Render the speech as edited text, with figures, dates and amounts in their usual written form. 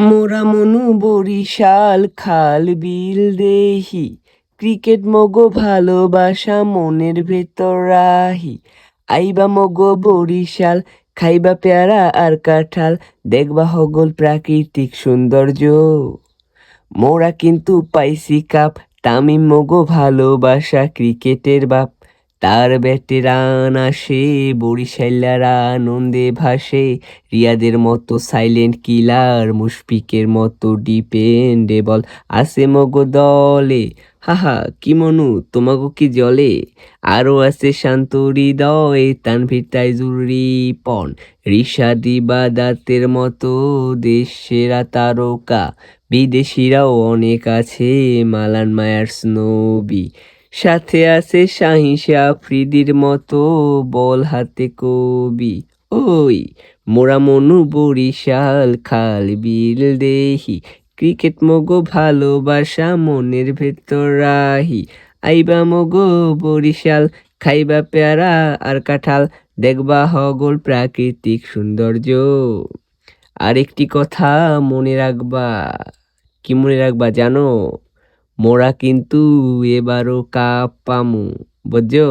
মোরা মনু বরিশাল খাল বিল দেহি, ক্রিকেট মগো ভালোবাসা মনের ভেতর রাহি। আইবা মগো বরিশাল, খাইবা পেয়ারা আর কাঁঠাল, দেখবা হগল প্রাকৃতিক সৌন্দর্য। মোরা কিন্তু পাইছি কাপ, তামিম মগো ভালোবাসা ক্রিকেটের বাপ। তার ব্যাটে রান আসে, বরিশাইলারা আনন্দে ভাসে। রিয়াদের মতো সাইলেন্ট কিলার, মুশফিকের মতো ডিপেন্ডেবল আছে মগো দলে। হাহা কি মনু তোমাগো কি জলে। আরো আছে শান্ত হৃদয়, তানভীর তাইজুর রিপন, রিশাদ ইবাদাতের মতো দেশ সেরা তারকা। বিদেশিরাও অনেক আছে, মালান মায়ার্স নবী, সাথে আছে শাহিন আফ্রিদির মতো বল হাতে কবি। ওই মোরা মনু বরিশাল খাল বিল দেহি, ক্রিকেট মগো ভালোবাসা মনের ভেতর রাহি। আইবা মগো বরিশাল, খাইবা পেয়ারা আর কাঁঠাল, দেখবা হগল প্রাকৃতিক সৌন্দর্য। আরেকটি কথা মনে রাখবা। কি মনে রাখবা জানো? মোরা কিন্তু এবারও কাপ পামু, বুঝছো?